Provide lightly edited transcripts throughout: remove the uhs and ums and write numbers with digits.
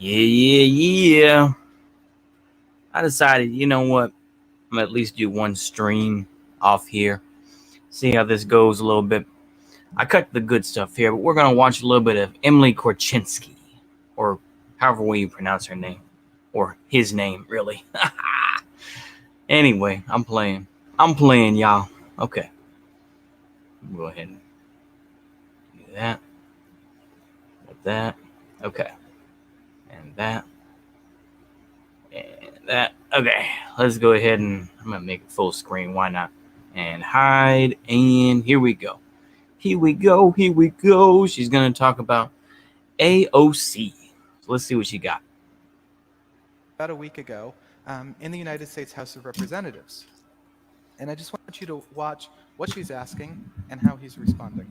Yeah. I decided, you know what? I'm gonna at least do one stream off here. See how this goes a little bit. I cut the good stuff here, but we're gonna watch a little bit of Emily Gorcenski, or however way you pronounce her name, or his name, really. Anyway, I'm playing. Y'all. Okay, go ahead and do that. With that. Okay, and that. And that. Okay, let's go ahead and I'm gonna make it full screen. Why not? And hide. And here we go. Here we go. She's gonna talk about AOC. So let's see what she got. About a week ago in the United States House of Representatives. And I just want you to watch what she's asking and how he's responding.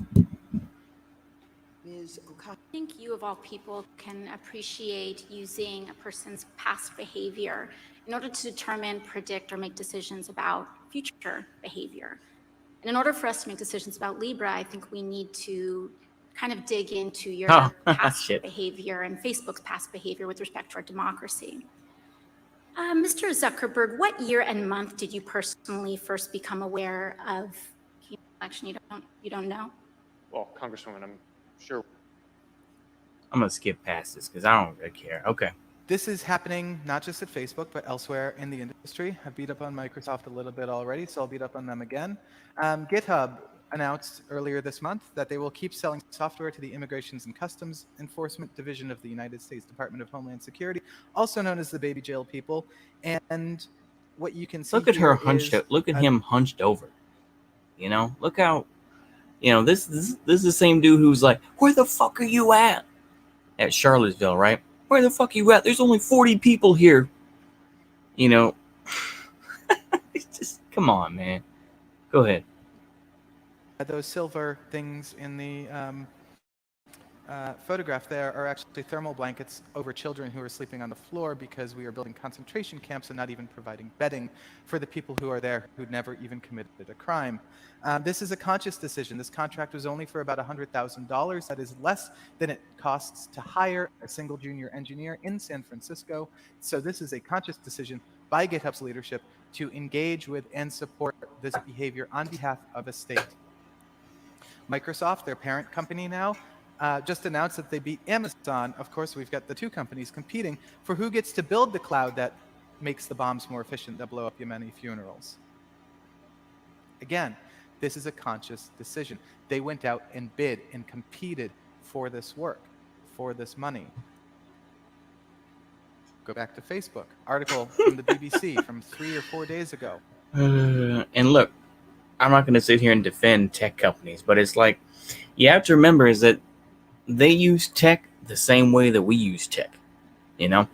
I think you, of all people, can appreciate using a person's past behavior in order to determine, predict, or make decisions about future behavior. And in order for us to make decisions about Libra, I think we need to kind of dig into your past behavior and Facebook's past behavior with respect to our democracy. Mr. Zuckerberg, what year and month did you personally first become aware of the election? You don't know? Well, Congresswoman, I'm sure. I'm gonna skip past this because I don't really care. Okay. This is happening not just at Facebook, but elsewhere in the industry. I've beat up on Microsoft a little bit already, so I'll beat up on them again. GitHub announced earlier this month that they will keep selling software to the Immigrations and Customs Enforcement Division of the United States Department of Homeland Security, also known as the baby jail people. And what you can see look at her hunched up. Look at him hunched over. You know, look how, you know, this is the same dude who's like, where the fuck are you at Charlottesville, right? Where the fuck are you at? There's only 40 people here. You know, just come on, man. Go ahead. Those silver things in the photograph there are actually thermal blankets over children who are sleeping on the floor because we are building concentration camps and not even providing bedding for the people who are there who never even committed a crime. This is a conscious decision. This contract was only for about $100,000. That is less than it costs to hire a single junior engineer in San Francisco. So this is a conscious decision by GitHub's leadership to engage with and support this behavior on behalf of a state. Microsoft, their parent company now, just announced that they beat Amazon. Of course, we've got the two companies competing for who gets to build the cloud that makes the bombs more efficient that blow up Yemeni funerals. Again, this is a conscious decision. They went out and bid and competed for this work, for this money. Go back to Facebook. Article from the BBC from 3 or 4 days ago. And look, I'm not going to sit here and defend tech companies, but it's like, you have to remember is that they use tech the same way that we use tech, you know?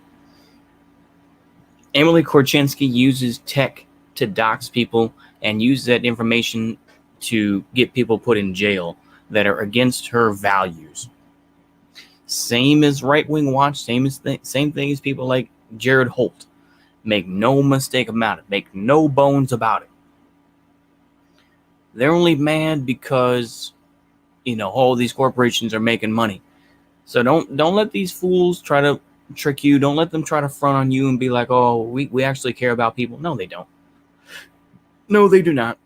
Emily Gorcenski uses tech to dox people and uses that information to get people put in jail that are against her values. Same as right-wing watch, same thing as people like Jared Holt. Make no mistake about it. Make no bones about it. They're only mad because, you know, all these corporations are making money. So don't let these fools try to trick you. Don't let them try to front on you and be like, oh, we actually care about people. No, they don't. No, they do not.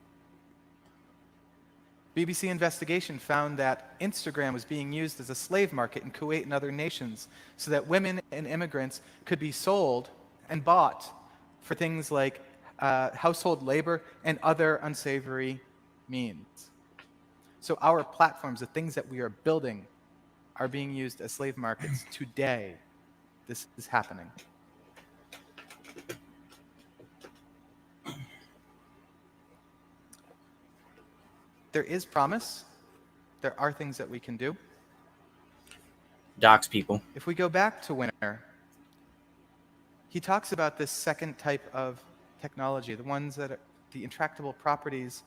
BBC investigation found that Instagram was being used as a slave market in Kuwait and other nations so that women and immigrants could be sold and bought for things like household labor and other unsavory means. So our platforms, the things that we are building, are being used as slave markets today. This is happening. There is promise. There are things that we can do. Dox people. If we go back to Winner, he talks about this second type of technology, the ones that are, the intractable properties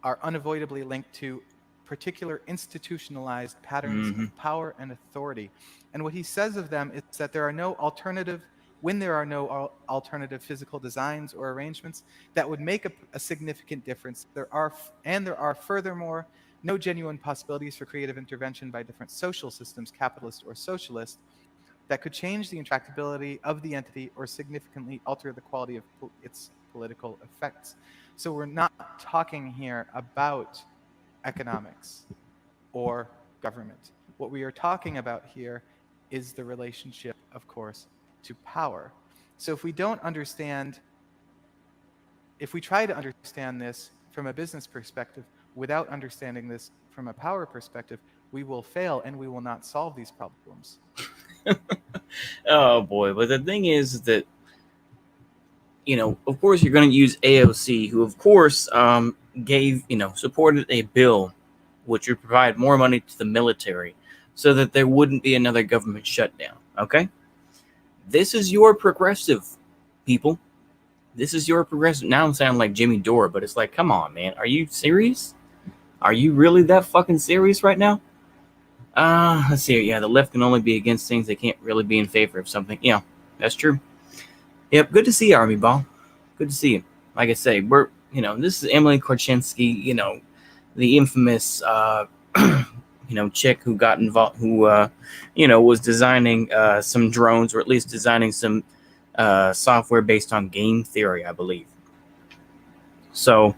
are unavoidably linked to particular institutionalized patterns of power and authority. And what he says of them is that there are no alternative, when there are no alternative physical designs or arrangements that would make a significant difference, there are furthermore no genuine possibilities for creative intervention by different social systems, capitalist or socialist, that could change the intractability of the entity or significantly alter the quality of its political effects. So we're not talking here about economics or government. What we are talking about here is the relationship, of course, to power. So if we don't understand, if we try to understand this from a business perspective without understanding this from a power perspective, we will fail and we will not solve these problems. Oh boy, but the thing is that, of course, you're going to use AOC, who, of course, supported a bill which would provide more money to the military so that there wouldn't be another government shutdown. Okay? This is your progressive, people. This is your progressive. Now I'm sounding like Jimmy Dore, but it's like, come on, man. Are you serious? Are you really that fucking serious right now? Let's see. Yeah, the left can only be against things. They can't really be in favor of something. Yeah, that's true. Yep, good to see you, Army Ball. Good to see you. Like I say, this is Emily Gorcenski, the infamous, chick who got involved, who, was designing some drones, or at least designing some software based on game theory, I believe. So,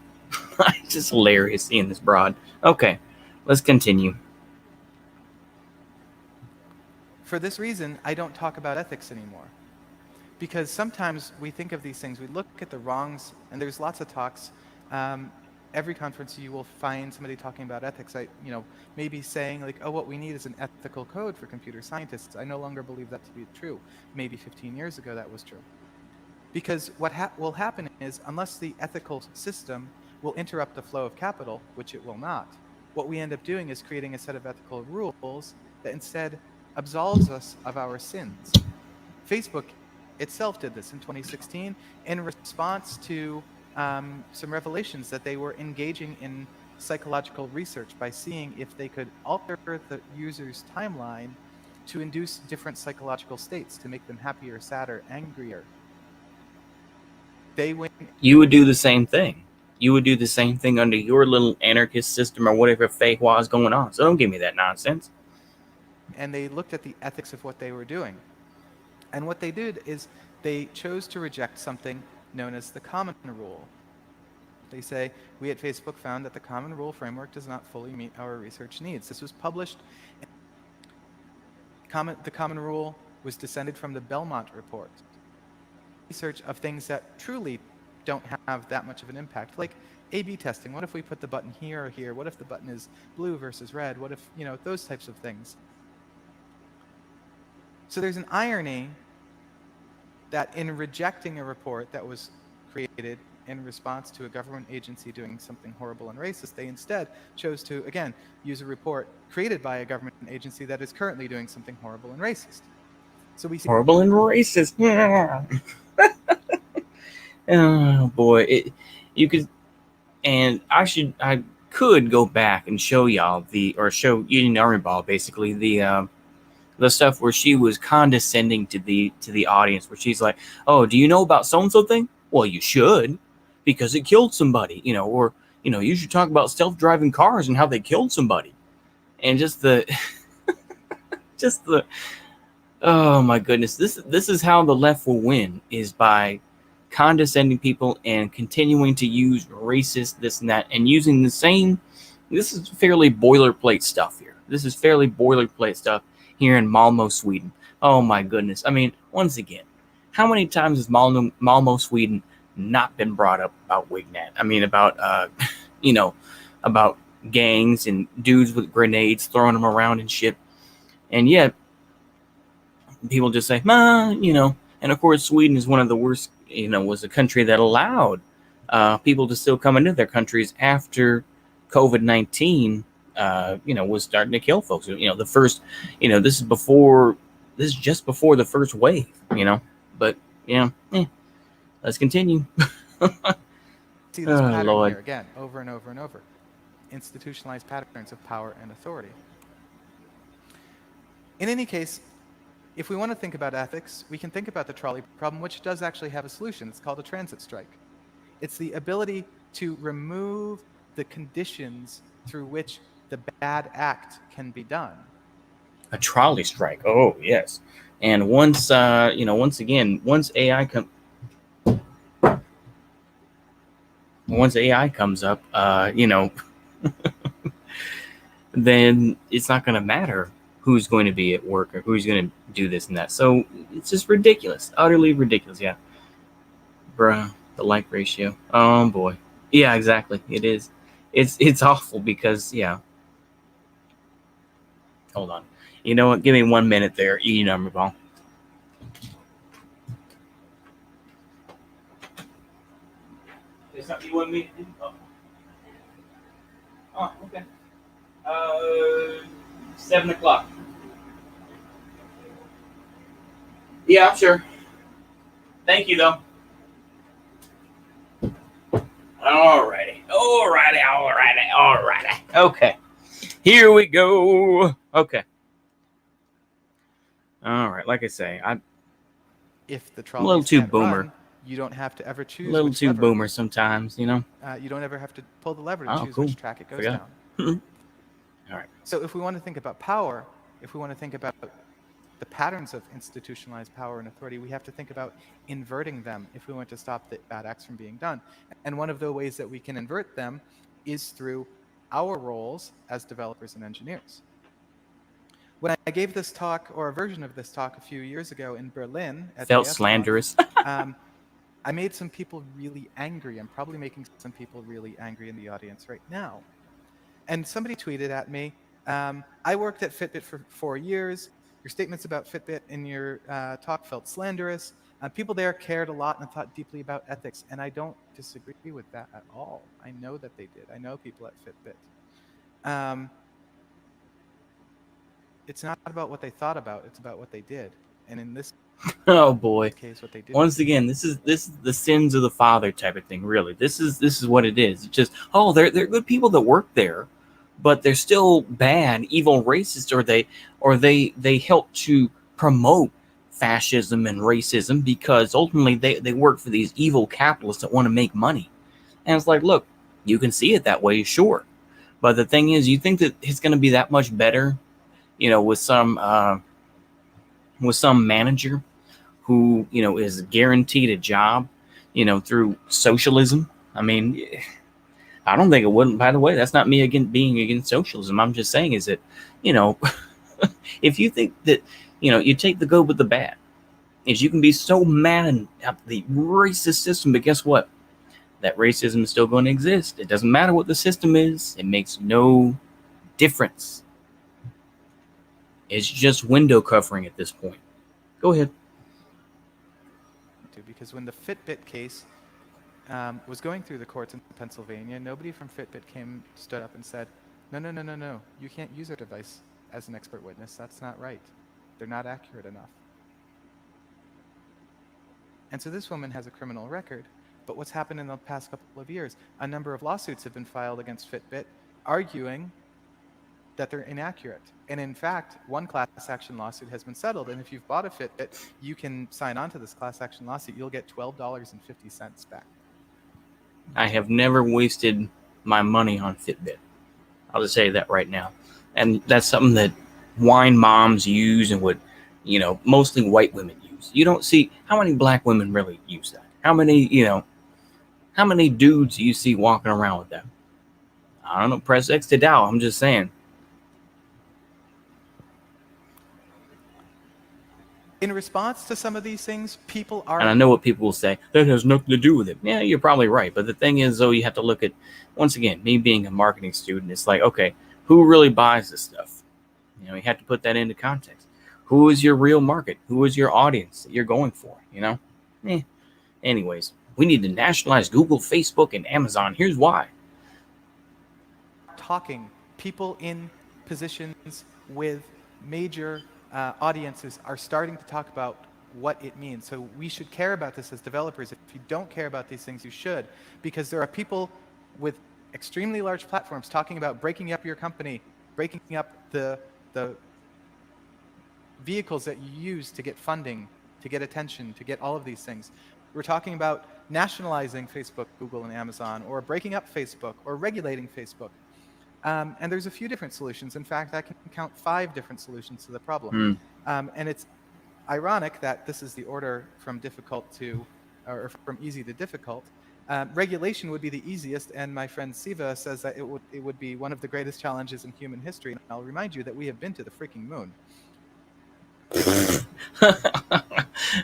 it's just hilarious seeing this broad. Okay, let's continue. For this reason, I don't talk about ethics anymore. Because sometimes we think of these things, we look at the wrongs, and there's lots of talks. Every conference you will find somebody talking about ethics. Maybe saying like, oh, what we need is an ethical code for computer scientists. I no longer believe that to be true. Maybe 15 years ago that was true. Because what will happen is, unless the ethical system will interrupt the flow of capital, which it will not, what we end up doing is creating a set of ethical rules that instead absolves us of our sins. Facebook itself did this in 2016 in response to some revelations that they were engaging in psychological research by seeing if they could alter the user's timeline to induce different psychological states to make them happier, sadder, angrier. You would do the same thing. You would do the same thing under your little anarchist system or whatever fake was going on. So don't give me that nonsense. And they looked at the ethics of what they were doing. And what they did is they chose to reject something known as the common rule. They say, we at Facebook found that the common rule framework does not fully meet our research needs. This was published. The common rule was descended from the Belmont report. Research of things that truly don't have that much of an impact, like A/B testing. What if we put the button here or here? What if the button is blue versus red? What if, those types of things. So there's an irony that in rejecting a report that was created in response to a government agency doing something horrible and racist, they instead chose to, again, use a report created by a government agency that is currently doing something horrible and racist. So we see horrible and racist. Yeah. Oh boy, I could go back and show y'all show Union Army Ball basically the stuff where she was condescending to the audience, where she's like, "Oh, do you know about so and so thing? Well, you should, because it killed somebody, or you should talk about self-driving cars and how they killed somebody," and just the oh my goodness, this is how the left will win, is by condescending people and continuing to use racist this and that, and using the same. This is fairly boilerplate stuff here. This is fairly boilerplate stuff here in Malmo, Sweden. Oh my goodness. I mean, once again, how many times has Malmo, Sweden not been brought up about Wignat? I mean, about about gangs and dudes with grenades throwing them around and shit. And yet people just say, and of course Sweden is one of the worst, was a country that allowed people to still come into their countries after COVID-19 was starting to kill folks. The first, this is just before the first wave, but let's continue. See this pattern here again, over and over and over. Institutionalized patterns of power and authority. In any case, if we want to think about ethics, we can think about the trolley problem, which does actually have a solution. It's called a transit strike. It's the ability to remove the conditions through which the bad act can be done. A trolley strike. Oh, yes. And once once AI comes up, then it's not going to matter who's going to be at work or who's going to do this and that. So it's just ridiculous, utterly ridiculous. Yeah, bruh, the like ratio. Oh boy, yeah, exactly. It is. It's awful because yeah. Hold on. You know what? Give me 1 minute there. Number ball. Is something you want me to do? Oh, okay. 7 o'clock. Yeah, I'm sure. Thank you, though. Alrighty. Okay. Here we go. Okay. All right. Like I say, I'm If the a trolleys little too can't boomer. run, you don't have to ever choose A little which too lever. boomer sometimes, You don't ever have to pull the lever to Oh, choose cool. which track it goes Forgot. down. All right. So if we want to think about power, if we want to think about the patterns of institutionalized power and authority, we have to think about inverting them if we want to stop the bad acts from being done. And one of the ways that we can invert them is through our roles as developers and engineers. When I gave this talk, or a version of this talk, a few years ago in Berlin at Felt JS slanderous. I made some people really angry. I'm probably making some people really angry in the audience right now. And somebody tweeted at me, I worked at Fitbit for 4 years. Your statements about Fitbit in your talk felt slanderous. People there cared a lot and thought deeply about ethics, and I don't disagree with that at all. I know that they did. I know people at Fitbit. It's not about what they thought about, it's about what they did. And in this Oh boy. case, what they did. Once again, this is the sins of the father type of thing. Really, this is what it is. It's just they're good people that work there, but they're still bad, evil, racist, or they help to promote fascism and racism because ultimately they work for these evil capitalists that want to make money. And it's like, look, you can see it that way, sure, but the thing is, you think that it's going to be that much better, with some manager who is guaranteed a job, through socialism. I mean, I don't think it wouldn't. By the way, that's not me being against socialism. I'm just saying is that, if you think that, you take the good with the bad, is you can be so mad at the racist system, but guess what? That racism is still going to exist. It doesn't matter what the system is. It makes no difference. It's just window covering at this point. Go ahead. Because when the Fitbit case was going through the courts in Pennsylvania, nobody from Fitbit stood up and said, no, you can't use our device as an expert witness. That's not right. They're not accurate enough. And so this woman has a criminal record, but what's happened in the past couple of years? A number of lawsuits have been filed against Fitbit arguing that they're inaccurate. And in fact, one class action lawsuit has been settled. And if you've bought a Fitbit, you can sign on to this class action lawsuit. You'll get $12.50 back. I have never wasted my money on Fitbit. I'll just say that right now. And that's something that wine moms use and would, mostly white women use. You don't see how many black women really use that. How many dudes do you see walking around with that? I don't know. Press X to dial. I'm just saying. In response to some of these things, people are... And I know what people will say. That has nothing to do with it. Yeah, you're probably right. But the thing is, though, you have to look at, once again, me being a marketing student, it's like, okay, who really buys this stuff? You have to put that into context. Who is your real market? Who is your audience that you're going for? Anyways, we need to nationalize Google, Facebook, and Amazon. Here's why. People in positions with major audiences are starting to talk about what it means. So we should care about this as developers. If you don't care about these things, you should, because there are people with extremely large platforms talking about breaking up your company, breaking up the vehicles that you use to get funding, to get attention, to get all of these things. We're talking about nationalizing Facebook, Google, and Amazon, or breaking up Facebook, or regulating Facebook. And there's a few different solutions. In fact, I can count 5 different solutions to the problem. And it's ironic that this is the order from difficult to, or from easy to difficult. Regulation would be the easiest, and my friend Siva says that it would be one of the greatest challenges in human history. And I'll remind you that we have been to the freaking moon.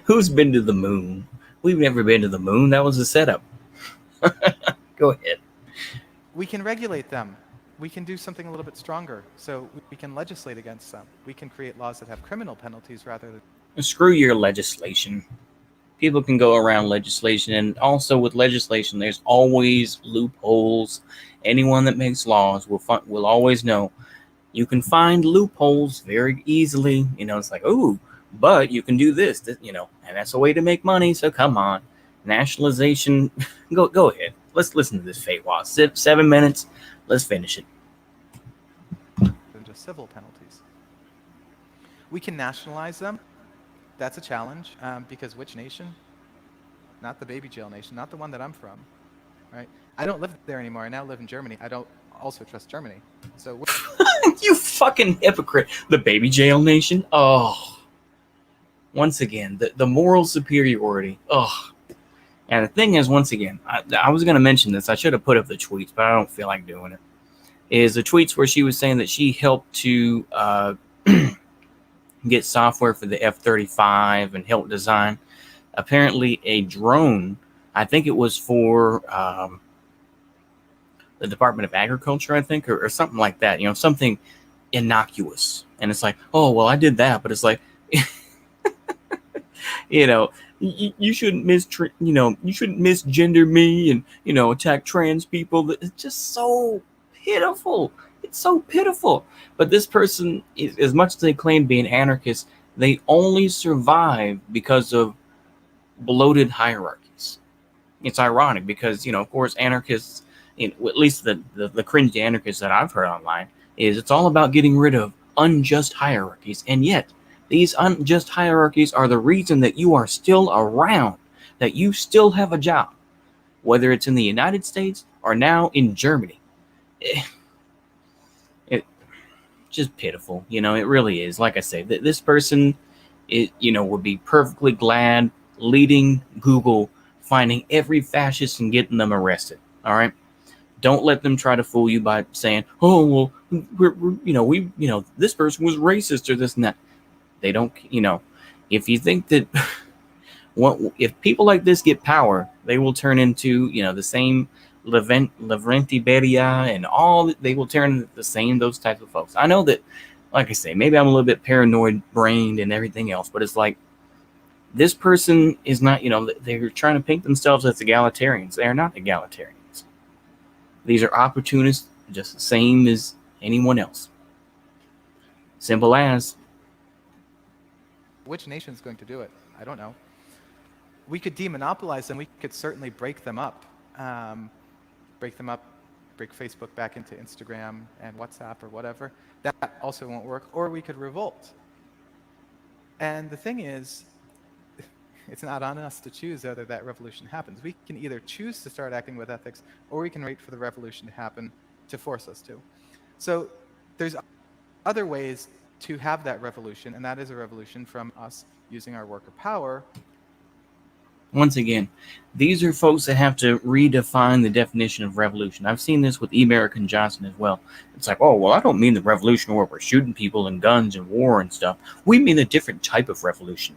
Who's been to the moon? We've never been to the moon. That was a setup. Go ahead. We can regulate them. We can do something a little bit stronger. So we can legislate against them. We can create laws that have criminal penalties rather than... Screw your legislation. People can go around legislation, and also with legislation, there's always loopholes. Anyone that makes laws will always know you can find loopholes very easily. It's like, oh, but you can do this, and that's a way to make money. So come on, nationalization. Go ahead. Let's listen to this fatwa. 7 minutes. Let's finish it. Than just civil penalties. We can nationalize them. That's a challenge, because which nation? Not the baby jail nation, not the one that I'm from, right? I don't live there anymore. I now live in Germany. I don't also trust Germany. So you fucking hypocrite. The baby jail nation? Oh. Once again, the moral superiority. Oh. And the thing is, once again, I was going to mention this. I should have put up the tweets, but I don't feel like doing it. Is the tweets where she was saying that she helped to get software for the F-35 and help design. Apparently a drone, I think it was for the Department of Agriculture, I think, or something like that, something innocuous. And it's like, oh, well, I did that. But it's like, you shouldn't you shouldn't misgender me and, attack trans people. It's just so pitiful. It's so pitiful. But this person, as much as they claim to be an anarchist, they only survive because of bloated hierarchies. It's ironic because, of course, anarchists, at least the cringe anarchists that I've heard online, is it's all about getting rid of unjust hierarchies. And yet, these unjust hierarchies are the reason that you are still around, that you still have a job, whether it's in the United States or now in Germany. Just pitiful, it really is. Like I say, this person, would be perfectly glad leading Google, finding every fascist and getting them arrested. All right, don't let them try to fool you by saying, "Oh, well, this person was racist or this and that." They don't, if you think that, if people like this get power, they will turn into, the same Lavrenti Beria and all. They will turn into the same, those types of folks. I know that, like I say, maybe I'm a little bit paranoid brained and everything else, but it's like, this person is not, they're trying to paint themselves as egalitarians. They are not egalitarians. These are opportunists, just the same as anyone else. Simple as. Which nation's going to do it? I don't know. We could demonopolize them. We could certainly break them up. Break Facebook back into Instagram and WhatsApp or whatever. That also won't work. Or we could revolt. And the thing is, it's not on us to choose whether that revolution happens. We can either choose to start acting with ethics, or we can wait for the revolution to happen to force us to. So there's other ways to have that revolution, and that is a revolution from us using our worker power. Once again, these are folks that have to redefine the definition of revolution. I've seen this with American Johnson as well. It's like, oh, well, I don't mean the revolution where we're shooting people and guns and war and stuff. We mean a different type of revolution.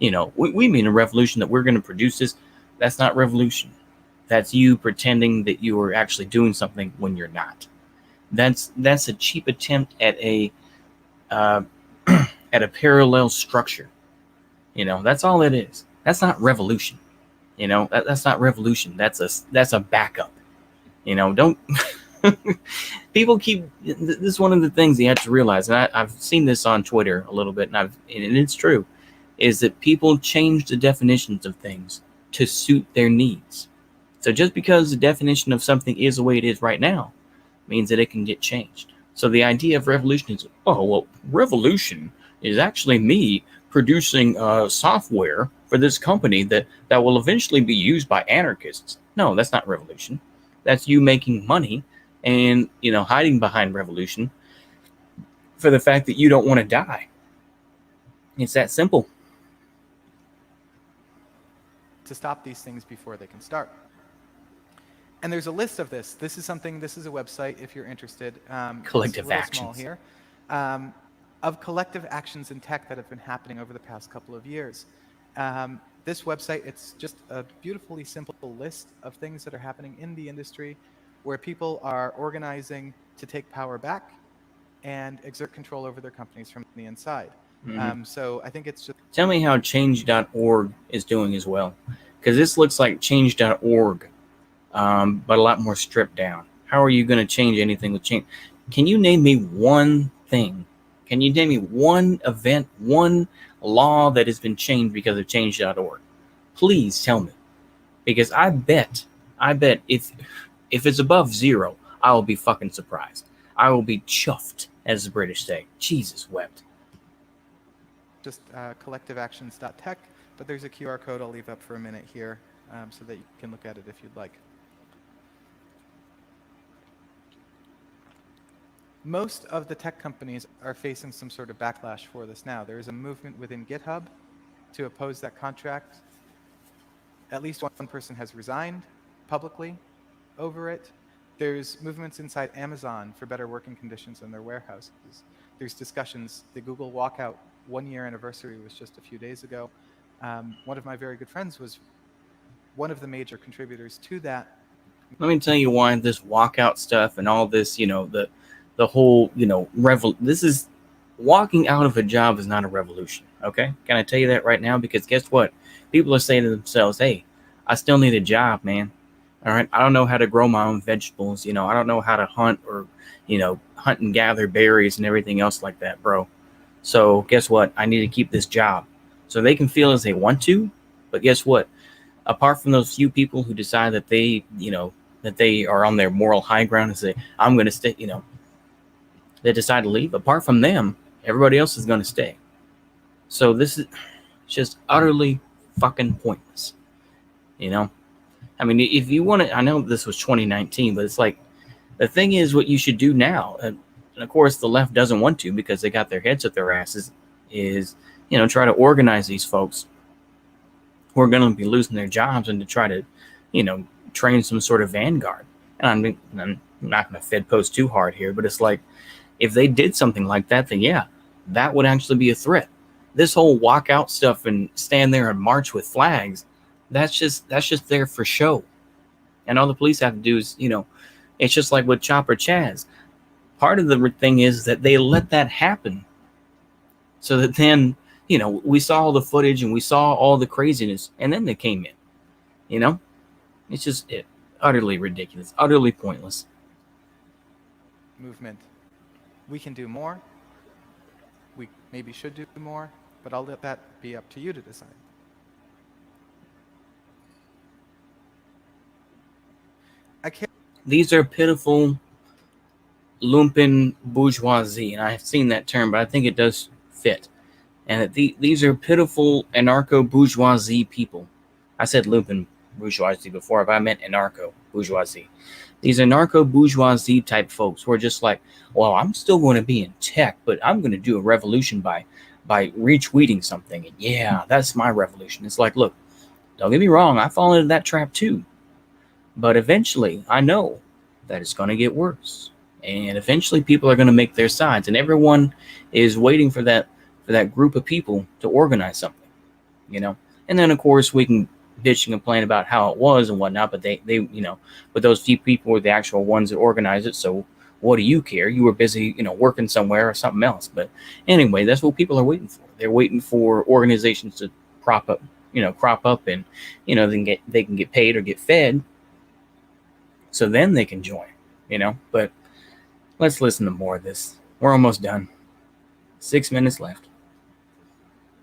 We mean a revolution that we're going to produce this. That's not revolution. That's you pretending that you are actually doing something when you're not. That's a cheap attempt at a parallel structure. That's all it is. That's not revolution. That's not revolution. That's a backup. Don't people keep. This is one of the things you have to realize, and I've seen this on Twitter a little bit, and it's true, is that people change the definitions of things to suit their needs. So just because the definition of something is the way it is right now means that it can get changed. So the idea of revolution is, oh, well, revolution is actually me producing software for this company that will eventually be used by anarchists. No, that's not revolution. That's you making money and, hiding behind revolution for the fact that you don't want to die. It's that simple. to stop these things before they can start. And there's a list of this. This is a website if you're interested. Collective it's a little actions. small here. Of collective actions in tech that have been happening over the past couple of years. This website, it's just a beautifully simple list of things that are happening in the industry where people are organizing to take power back and exert control over their companies from the inside. So I think it's just... Tell me how change.org is doing as well, because this looks like change.org, but a lot more stripped down. How are you going to change anything with change? Can you name me one thing? Can you name me one event, one law that has been changed because of change.org? Please tell me, because I bet if it's above 0, I will be fucking surprised. I will be chuffed, as the British say. Jesus wept. Just collectiveactions.tech, but there's a QR code I'll leave up for a minute here so that you can look at it if you'd like. Most of the tech companies are facing some sort of backlash for this now. There is a movement within GitHub to oppose that contract. At least one person has resigned publicly over it. There's movements inside Amazon for better working conditions in their warehouses. There's discussions. The Google walkout 1-year anniversary was just a few days ago. One of my very good friends was one of the major contributors to that. Let me tell you why this walkout stuff and all this, the whole, this is walking out of a job is not a revolution. Okay. Can I tell you that right now? Because guess what? People are saying to themselves, hey, I still need a job, man. All right. I don't know how to grow my own vegetables. I don't know how to hunt or, hunt and gather berries and everything else like that, bro. So guess what? I need to keep this job. So they can feel as they want to. But guess what? Apart from those few people who decide that they, that they are on their moral high ground and say, I'm going to stay, they decide to leave. Apart from them, everybody else is going to stay. So this is just utterly fucking pointless. I mean, if you want to, I know this was 2019, but it's like, the thing is what you should do now. And of course, the left doesn't want to because they got their heads up their asses is, try to organize these folks who are going to be losing their jobs and to try to, train some sort of vanguard. And I'm not going to Fed post too hard here, but it's like, if they did something like that, then yeah, that would actually be a threat. This whole walkout stuff and stand there and march with flags, that's just there for show. And all the police have to do is, it's just like with Chopper Chaz. Part of the thing is that they let that happen so that then, we saw all the footage and we saw all the craziness and then they came in, it's just utterly ridiculous, utterly pointless. Movement. We can do more. We maybe should do more, but I'll let that be up to you to decide. These are pitiful lumpen bourgeoisie, and I've seen that term, but I think it does fit. And these are pitiful anarcho-bourgeoisie people. I said lumpen bourgeoisie before, but I meant anarcho-bourgeoisie. These anarcho-bourgeoisie type folks who are just like, well, I'm still going to be in tech, but I'm going to do a revolution by retweeting something. And yeah, that's my revolution. It's like, look, don't get me wrong. I fall into that trap too. But eventually, I know that it's going to get worse. And eventually, people are going to make their sides. And everyone is waiting for that group of people to organize something, And then, of course, we can bitch and complain about how it was and whatnot. But they but those few people were the actual ones that organized it. So what do you care? You were busy, working somewhere or something else. But anyway, that's what people are waiting for. They're waiting for organizations to crop up and, they can get paid or get fed. So then they can join, but let's listen to more of this. We're almost done. 6 minutes left.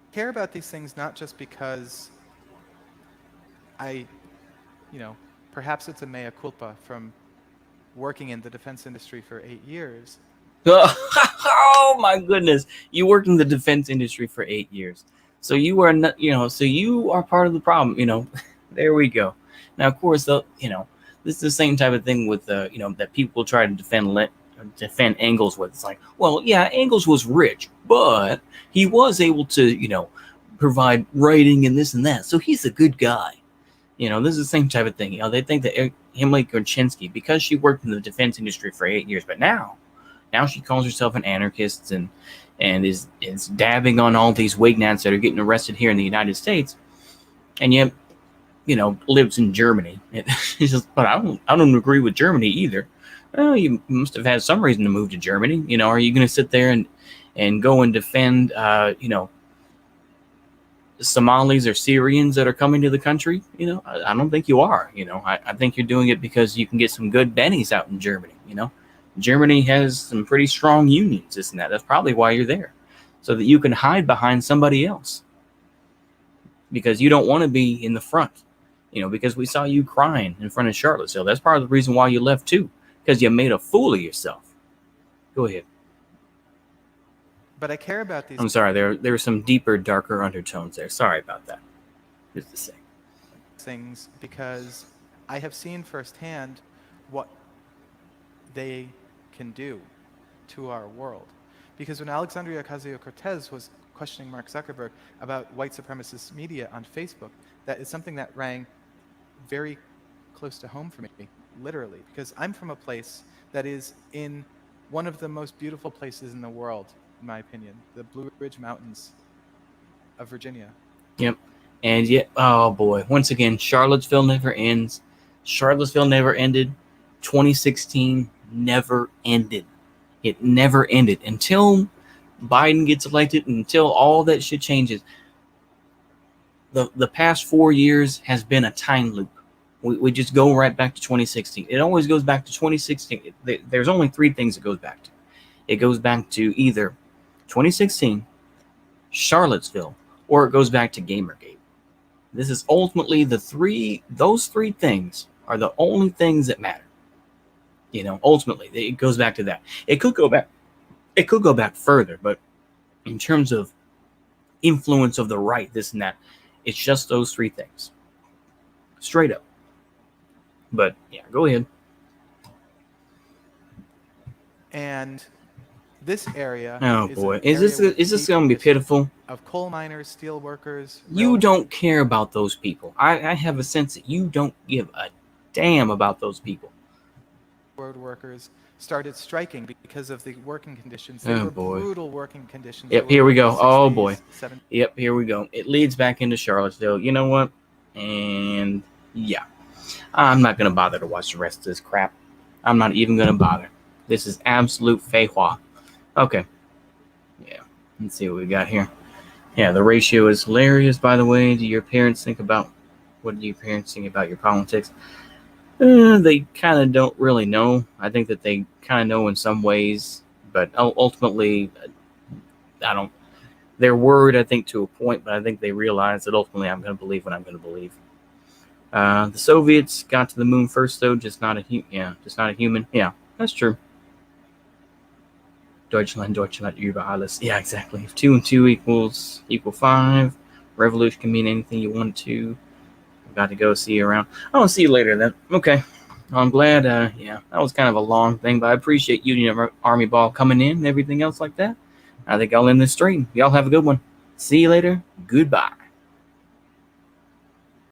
I care about these things not just because perhaps it's a mea culpa from working in the defense industry for 8 years. Oh my goodness. You worked in the defense industry for 8 years. So you are not, so you are part of the problem, There we go. Now, of course, this is the same type of thing with, that people try to defend Engels with. It's like, well, yeah, Engels was rich, but he was able to, provide writing and this and that. So he's a good guy. This is the same type of thing. They think that Emily Gorcenski, because she worked in the defense industry for 8 years, but now she calls herself an anarchist and is dabbing on all these Wignats that are getting arrested here in the United States, and yet, lives in Germany. It's just, but I don't agree with Germany either. Well, you must have had some reason to move to Germany. Are you going to sit there and go and defend, Somalis or Syrians that are coming to the country? I don't think you are. I think you're doing it because you can get some good bennies out in Germany. Germany has some pretty strong unions, this and that. That's probably why you're there, so that you can hide behind somebody else, because you don't want to be in the front. Because we saw you crying in front of Charlottesville. That's part of the reason why you left too, because you made a fool of yourself. Go ahead. But I care about these. I'm sorry. There were some deeper, darker undertones there. Sorry about that. Just to say things, because I have seen firsthand what they can do to our world. Because when Alexandria Ocasio-Cortez was questioning Mark Zuckerberg about white supremacist media on Facebook, that is something that rang very close to home for me, literally, because I'm from a place that is in one of the most beautiful places in the world, in my opinion, the Blue Ridge Mountains of Virginia. Yep. And yet, oh boy, once again, Charlottesville never ends. Charlottesville never ended. 2016 never ended. It never ended until Biden gets elected, until all that shit changes. The past 4 years has been a time loop. We just go right back to 2016. It always goes back to 2016. There's only three things it goes back to. It goes back to either 2016, Charlottesville, or it goes back to Gamergate. This is ultimately those three things are the only things that matter. Ultimately, it goes back to that. It could go back further, but in terms of influence of the right, this and that, it's just those three things. Straight up. But yeah, go ahead. And this area. Oh boy, is this going to be pitiful? Of coal miners, steel workers. You don't care about those people. I have a sense that you don't give a damn about those people. Road workers started striking because of the working conditions. They were brutal working conditions. Yep, here we go. 60s, oh boy. 70s. Yep, here we go. It leads back into Charlottesville. You know what? And yeah, I'm not going to bother to watch the rest of this crap. I'm not even going to bother. This is absolute feijoa. Okay. Yeah, let's see what we got here. Yeah, the ratio is hilarious, by the way. What do your parents think about your politics? They kind of don't really know. I think that they kind of know in some ways, but ultimately, I don't. They're worried, I think, to a point, but I think they realize that ultimately I'm going to believe what I'm going to believe. The Soviets got to the moon first, though, just not a human. Yeah, that's true. Deutschland über alles. Yeah, exactly. If 2 and 2 equal 5, revolution can mean anything you want to. Got to go. See you around. I'll see you later then. Okay. I'm glad. Yeah, that was kind of a long thing, but I appreciate Union Army Ball coming in and everything else like that. I think I'll end this stream. Y'all have a good one. See you later. Goodbye.